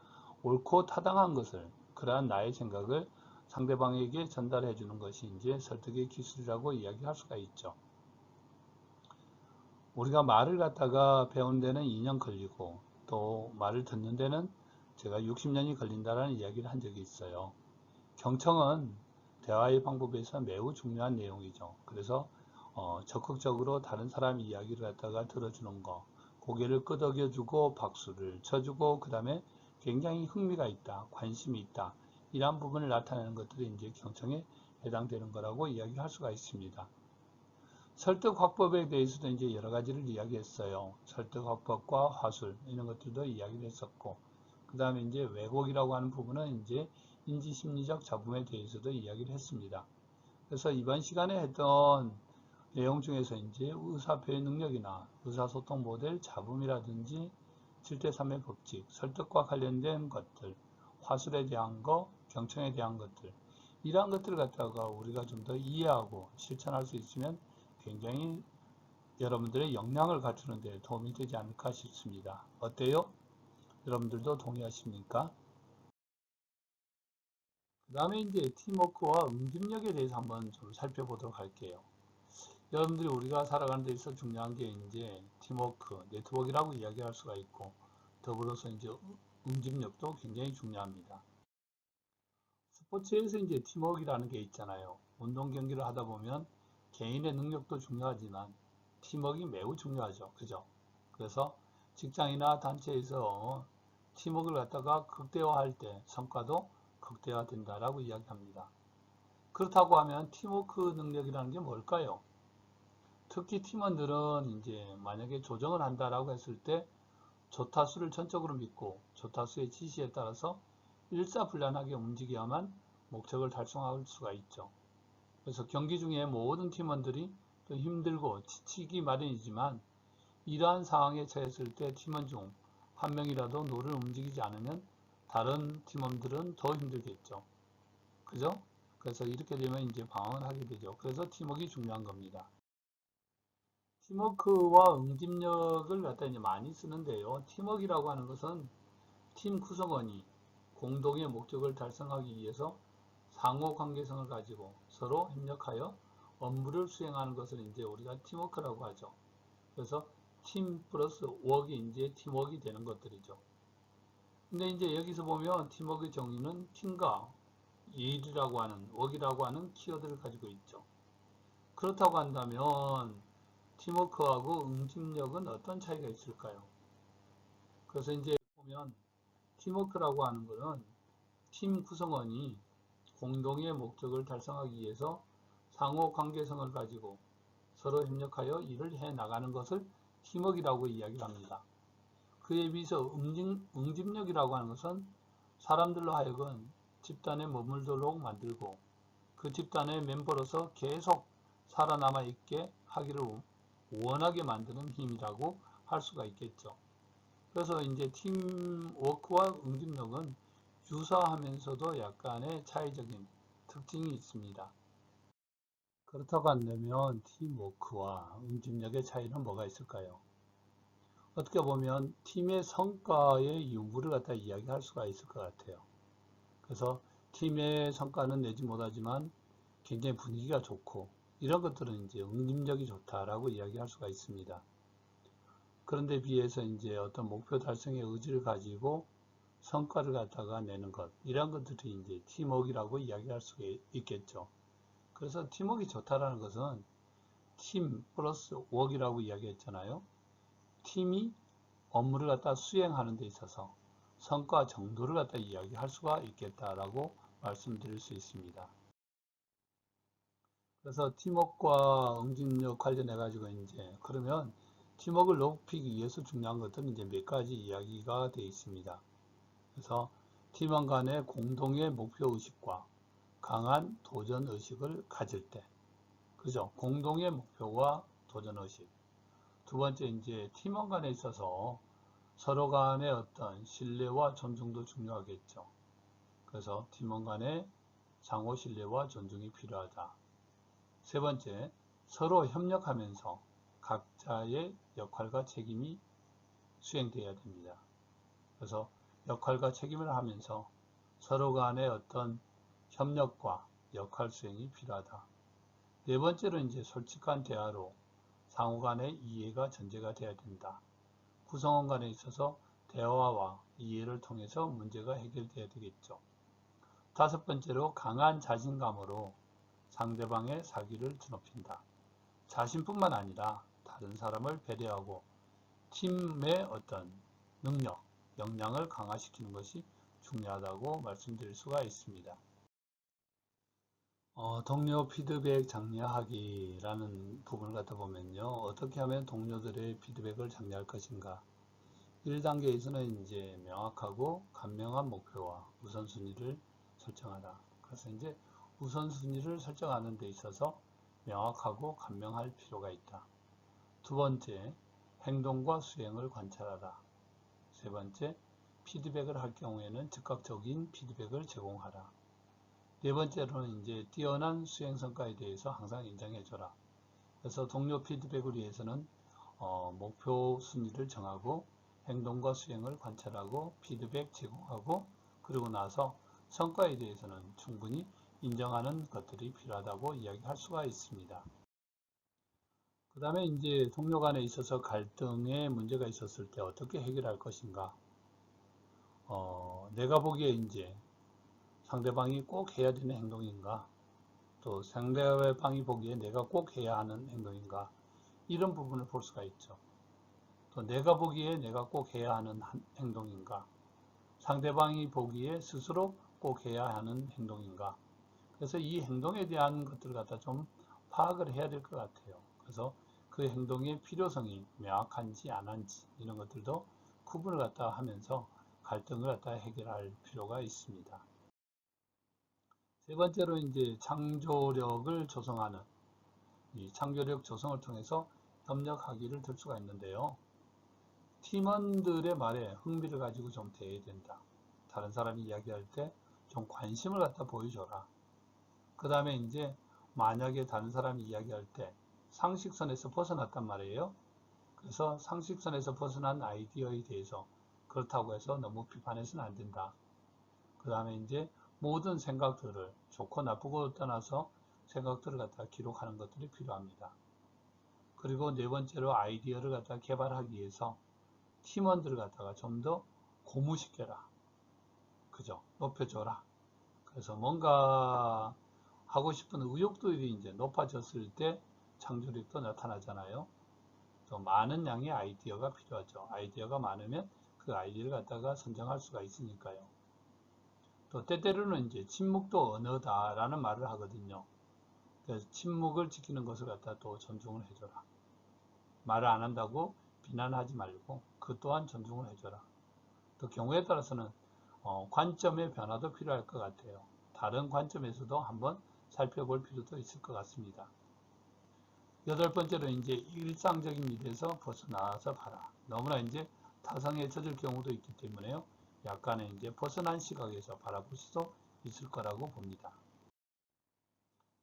옳고 타당한 것을, 그러한 나의 생각을 상대방에게 전달해 주는 것이 이제 설득의 기술이라고 이야기할 수가 있죠. 우리가 말을 갖다가 배우는 데는 2년 걸리고 또 말을 듣는 데는 제가 60년이 걸린다라는 이야기를 한 적이 있어요. 경청은 대화의 방법에서 매우 중요한 내용이죠. 그래서 적극적으로 다른 사람 이야기를 갖다가 들어주는 거, 고개를 끄덕여주고 박수를 쳐주고 그 다음에 굉장히 흥미가 있다, 관심이 있다, 이러한 부분을 나타내는 것들이 이제 경청에 해당되는 거라고 이야기할 수가 있습니다. 설득 화법에 대해서도 이제 여러 가지를 이야기했어요. 설득 화법과 화술 이런 것들도 이야기를 했었고, 그 다음에 이제 왜곡이라고 하는 부분은 이제 인지 심리적 잡음에 대해서도 이야기를 했습니다. 그래서 이번 시간에 했던 내용 중에서 이제 의사표현 능력이나 의사소통 모델 잡음이라든지 7대3의 법칙, 설득과 관련된 것들, 화술에 대한 거, 경청에 대한 것들, 이러한 것들을 갖다가 우리가 좀 더 이해하고 실천할 수 있으면 굉장히 여러분들의 역량을 갖추는 데 도움이 되지 않을까 싶습니다. 어때요? 여러분들도 동의하십니까? 그 다음에 이제 팀워크와 응집력에 대해서 한번 좀 살펴보도록 할게요. 여러분들이 우리가 살아가는 데 있어서 중요한 게 이제 팀워크, 네트워크라고 이야기할 수가 있고, 더불어서 이제 응집력도 굉장히 중요합니다. 스포츠에서 이제 팀워크라는 게 있잖아요. 운동 경기를 하다 보면 개인의 능력도 중요하지만 팀워크가 매우 중요하죠. 그죠? 그래서 직장이나 단체에서 팀워크를 갖다가 극대화할 때 성과도 극대화된다라고 이야기합니다. 그렇다고 하면 팀워크 능력이라는 게 뭘까요? 특히 팀원들은 이제 만약에 조정을 한다라고 했을 때 조타수를 전적으로 믿고 조타수의 지시에 따라서 일사불란하게 움직여야만 목적을 달성할 수가 있죠. 그래서 경기 중에 모든 팀원들이 또 힘들고 지치기 마련이지만 이러한 상황에 처했을 때 팀원 중 한 명이라도 노를 움직이지 않으면 다른 팀원들은 더 힘들겠죠. 그죠? 그래서 이렇게 되면 이제 방황을 하게 되죠. 그래서 팀워크가 중요한 겁니다. 팀워크와 응집력을 갖다 이제 많이 쓰는데요. 팀워크라고 하는 것은 팀 구성원이 공동의 목적을 달성하기 위해서 상호 관계성을 가지고 서로 협력하여 업무를 수행하는 것을 이제 우리가 팀워크라고 하죠. 그래서 팀 플러스 웍이 이제 팀워크가 되는 것들이죠. 근데 이제 여기서 보면 팀워크의 정의는 팀과 일이라고 하는 웍이라고 하는 키워드를 가지고 있죠. 그렇다고 한다면 팀워크하고 응집력은 어떤 차이가 있을까요? 그래서 이제 보면 팀워크라고 하는 것은 팀 구성원이 공동의 목적을 달성하기 위해서 상호 관계성을 가지고 서로 협력하여 일을 해 나가는 것을 팀워크라고 이야기합니다. 그에 비해서 응집력이라고 하는 것은 사람들로 하여금 집단에 머물도록 만들고 그 집단의 멤버로서 계속 살아남아 있게 하기를 원하게 만드는 힘이라고 할 수가 있겠죠. 그래서 이제 팀워크와 응집력은 유사하면서도 약간의 차이적인 특징이 있습니다. 그렇다고 한다면 팀워크와 응집력의 차이는 뭐가 있을까요? 어떻게 보면 팀의 성과의 유무를 갖다 이야기할 수가 있을 것 같아요. 그래서 팀의 성과는 내지 못하지만 굉장히 분위기가 좋고 이런 것들은 이제 응집력이 좋다라고 이야기할 수가 있습니다. 그런데 비해서 이제 어떤 목표 달성의 의지를 가지고 성과를 갖다가 내는 것 이런 것들이 이제 팀워크라고 이야기할 수 있겠죠. 그래서 팀워크가 좋다라는 것은 팀 플러스 워크라고 이야기했잖아요. 팀이 업무를 갖다 수행하는 데 있어서 성과 정도를 갖다 이야기할 수가 있겠다라고 말씀드릴 수 있습니다. 그래서 팀워크와 응집력 관련해 가지고 이제 그러면 팀워크를 높이기 위해서 중요한 것들은 이제 몇 가지 이야기가 되어 있습니다. 그래서 팀원 간의 공동의 목표 의식과 강한 도전 의식을 가질 때, 그죠? 공동의 목표와 도전 의식. 두 번째 이제 팀원 간에 있어서 서로 간의 어떤 신뢰와 존중도 중요하겠죠. 그래서 팀원 간의 상호 신뢰와 존중이 필요하다. 세 번째, 서로 협력하면서 각자의 역할과 책임이 수행되어야 됩니다. 그래서 역할과 책임을 하면서 서로 간의 어떤 협력과 역할 수행이 필요하다. 네 번째로 이제 솔직한 대화로 상호 간의 이해가 전제가 되어야 된다. 구성원 간에 있어서 대화와 이해를 통해서 문제가 해결되어야 되겠죠. 다섯 번째로 강한 자신감으로 상대방의 사기를 드높인다. 자신뿐만 아니라 다른 사람을 배려하고 팀의 어떤 능력, 역량을 강화시키는 것이 중요하다고 말씀드릴 수가 있습니다. 동료 피드백 장려하기라는 부분을 갖다 보면요. 어떻게 하면 동료들의 피드백을 장려할 것인가. 1단계에서는 이제 명확하고 간명한 목표와 우선순위를 설정하라. 그래서 이제 우선순위를 설정하는 데 있어서 명확하고 간명할 필요가 있다. 두 번째, 행동과 수행을 관찰하라. 세 번째, 피드백을 할 경우에는 즉각적인 피드백을 제공하라. 네 번째로는 이제 뛰어난 수행 성과에 대해서 항상 인정해줘라. 그래서 동료 피드백을 위해서는 목표 순위를 정하고 행동과 수행을 관찰하고 피드백 제공하고 그리고 나서 성과에 대해서는 충분히 인정하는 것들이 필요하다고 이야기할 수가 있습니다. 그 다음에 이제 동료 간에 있어서 갈등의 문제가 있었을 때 어떻게 해결할 것인가. 내가 보기에 이제 상대방이 꼭 해야 되는 행동인가, 또 상대방이 보기에 내가 꼭 해야 하는 행동인가, 이런 부분을 볼 수가 있죠. 또 내가 보기에 내가 꼭 해야 하는 행동인가, 상대방이 보기에 스스로 꼭 해야 하는 행동인가. 그래서 이 행동에 대한 것들을 갖다 좀 파악을 해야 될 것 같아요. 그래서 그 행동의 필요성이 명확한지 안 한지 이런 것들도 구분을 갖다 하면서 갈등을 갖다 해결할 필요가 있습니다. 세 번째로 이제 창조력을 조성하는 이 창조력 조성을 통해서 협력하기를 들 수가 있는데요. 팀원들의 말에 흥미를 가지고 좀 대해야 된다. 다른 사람이 이야기할 때 좀 관심을 갖다 보여줘라. 그 다음에 이제 만약에 다른 사람이 이야기할 때 상식선에서 벗어났단 말이에요. 그래서 상식선에서 벗어난 아이디어에 대해서 그렇다고 해서 너무 비판해서는 안 된다. 그 다음에 이제 모든 생각들을 좋고 나쁘고 떠나서 생각들을 갖다 기록하는 것들이 필요합니다. 그리고 네 번째로 아이디어를 갖다 개발하기 위해서 팀원들을 갖다가 좀 더 고무시켜라. 그죠? 높여줘라. 그래서 뭔가 하고 싶은 의욕들이 이제 높아졌을 때 창조력도 나타나잖아요. 또 많은 양의 아이디어가 필요하죠. 아이디어가 많으면 그 아이디어를 갖다가 선정할 수가 있으니까요. 또 때때로는 이제 침묵도 언어다라는 말을 하거든요. 그래서 침묵을 지키는 것을 갖다 또 존중을 해줘라. 말을 안 한다고 비난하지 말고 그 또한 존중을 해줘라. 또 경우에 따라서는 관점의 변화도 필요할 것 같아요. 다른 관점에서도 한번 살펴볼 필요도 있을 것 같습니다. 여덟 번째로 이제 일상적인 일에서 벗어나서 봐라. 너무나 이제 타성에 젖을 경우도 있기 때문에요. 약간의 이제 벗어난 시각에서 바라볼 수도 있을 거라고 봅니다.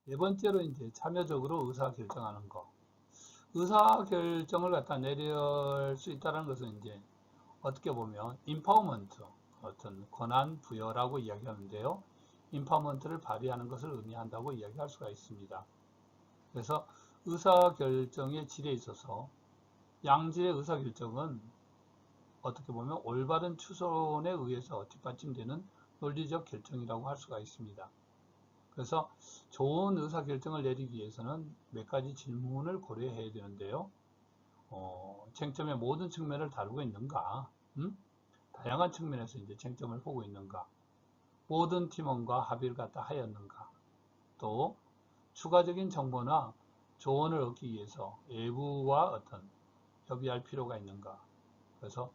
네 번째로 이제 참여적으로 의사결정하는 거. 의사결정을 갖다 내릴 수 있다는 것은 이제 어떻게 보면 인파워먼트, 어떤 권한 부여라고 이야기하는데요. 인파워먼트를 발휘하는 것을 의미한다고 이야기할 수가 있습니다. 그래서 의사결정의 질에 있어서 양질의 의사결정은 어떻게 보면 올바른 추론에 의해서 뒷받침되는 논리적 결정이라고 할 수가 있습니다. 그래서 좋은 의사결정을 내리기 위해서는 몇 가지 질문을 고려해야 되는데요. 쟁점의 모든 측면을 다루고 있는가? 다양한 측면에서 이제 쟁점을 보고 있는가? 모든 팀원과 합의를 갖다 하였는가? 또 추가적인 정보나 조언을 얻기 위해서 외부와 어떤 협의할 필요가 있는가? 그래서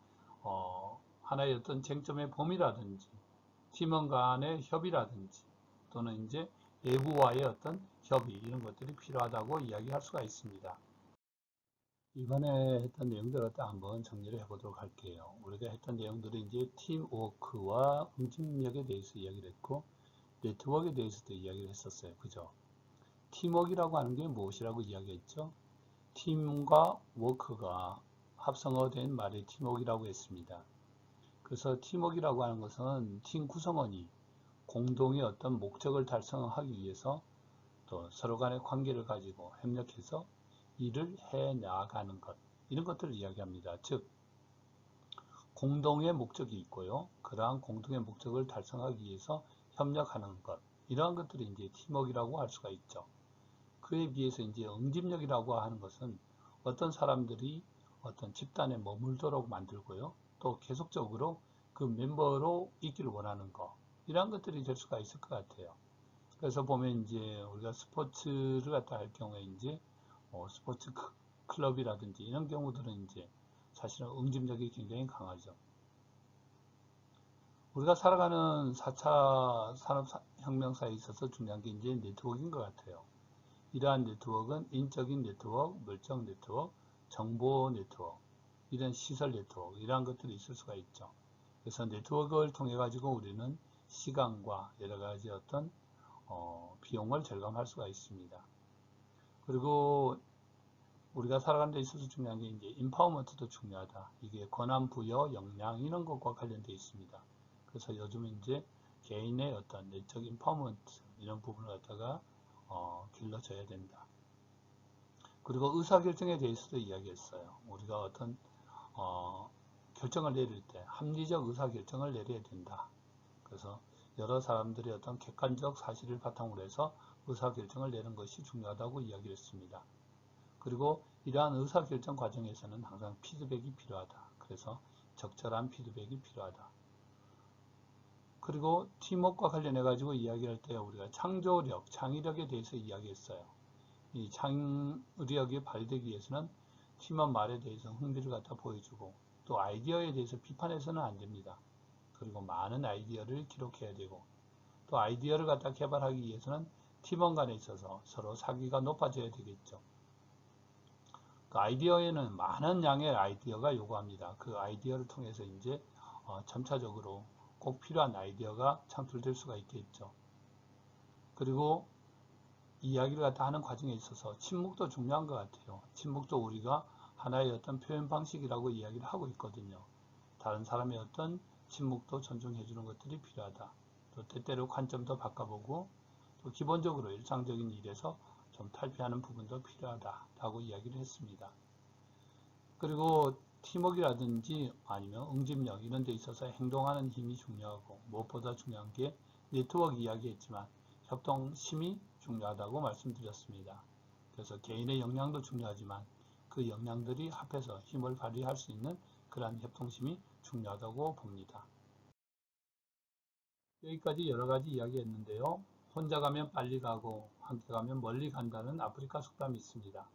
하나의 어떤 쟁점의 범위라든지 팀원 간의 협의라든지 또는 이제 외부와의 어떤 협의 이런 것들이 필요하다고 이야기할 수가 있습니다. 이번에 했던 내용들을 한번 정리를 해보도록 할게요. 우리가 했던 내용들은 이제 팀워크와 응집력에 대해서 이야기를 했고 네트워크에 대해서도 이야기를 했었어요. 그죠? 팀워크라고 하는 게 무엇이라고 이야기했죠? 팀과 워크가 합성어된 말이 팀워크라고 했습니다. 그래서 팀워크라고 하는 것은 팀 구성원이 공동의 어떤 목적을 달성하기 위해서 또 서로 간의 관계를 가지고 협력해서 일을 해 나가는 것, 이런 것들을 이야기합니다. 즉 공동의 목적이 있고요. 그러한 공동의 목적을 달성하기 위해서 협력하는 것, 이러한 것들이 이제 팀워크라고 할 수가 있죠. 그에 비해서 이제 응집력이라고 하는 것은 어떤 사람들이 어떤 집단에 머물도록 만들고요. 또 계속적으로 그 멤버로 있기를 원하는 것, 이러한 것들이 될 수가 있을 것 같아요. 그래서 보면 이제 우리가 스포츠를 갖다 할 경우에 이제 스포츠 클럽이라든지 이런 경우들은 이제 사실은 응집력이 굉장히 강하죠. 우리가 살아가는 4차 산업혁명사에 있어서 중요한 게 이제 네트워크인 것 같아요. 이러한 네트워크는 인적인 네트워크, 물적 네트워크, 정보 네트워크, 이런 시설 네트워크, 이러한 것들이 있을 수가 있죠. 그래서 네트워크를 통해 가지고 우리는 시간과 여러 가지 어떤 비용을 절감할 수가 있습니다. 그리고 우리가 살아가는 데 있어서 중요한 게 이제 인파워먼트도 중요하다. 이게 권한 부여, 역량 이런 것과 관련되어 있습니다. 그래서 요즘 이제 개인의 어떤 내적 인파워먼트 이런 부분을 갖다가 길러줘야 된다. 그리고 의사결정에 대해서도 이야기했어요. 우리가 어떤 결정을 내릴 때 합리적 의사결정을 내려야 된다. 그래서 여러 사람들의 어떤 객관적 사실을 바탕으로 해서 의사결정을 내는 것이 중요하다고 이야기를 했습니다. 그리고 이러한 의사결정 과정에서는 항상 피드백이 필요하다. 그래서 적절한 피드백이 필요하다. 그리고 팀워크와 관련해 가지고 이야기할 때 우리가 창조력, 창의력에 대해서 이야기했어요. 이 창의력이 발휘되기 위해서는 팀원 말에 대해서 흥미를 갖다 보여주고 또 아이디어에 대해서 비판해서는 안 됩니다. 그리고 많은 아이디어를 기록해야 되고 또 아이디어를 갖다 개발하기 위해서는 팀원 간에 있어서 서로 사기가 높아져야 되겠죠. 그 아이디어에는 많은 양의 아이디어가 요구합니다. 그 아이디어를 통해서 이제 점차적으로 꼭 필요한 아이디어가 창출될 수가 있겠죠. 그리고 이야기를 갖다 하는 과정에 있어서 침묵도 중요한 것 같아요. 침묵도 우리가 하나의 어떤 표현 방식이라고 이야기를 하고 있거든요. 다른 사람의 어떤 침묵도 존중해 주는 것들이 필요하다. 또 때때로 관점도 바꿔보고 또 기본적으로 일상적인 일에서 좀 탈피하는 부분도 필요하다라고 이야기를 했습니다. 그리고 팀워크라든지 아니면 응집력 이런 데 있어서 행동하는 힘이 중요하고 무엇보다 중요한 게 네트워크 이야기했지만 협동심이 중요하다고 말씀드렸습니다. 그래서 개인의 역량도 중요하지만 그 역량들이 합해서 힘을 발휘할 수 있는 그러한 협동심이 중요하다고 봅니다. 여기까지 여러 가지 이야기했는데요. 혼자 가면 빨리 가고 함께 가면 멀리 간다는 아프리카 속담이 있습니다.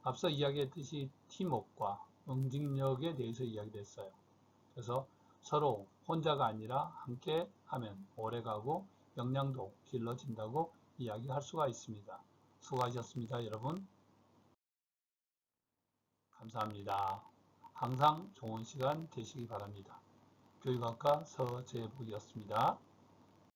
앞서 이야기했듯이 팀워크와 응징력에 대해서 이야기됐어요. 그래서 서로 혼자가 아니라 함께 하면 오래가고 역량도 길러진다고 이야기할 수가 있습니다. 수고하셨습니다, 여러분. 감사합니다. 항상 좋은 시간 되시기 바랍니다. 교육학과 서재복이었습니다.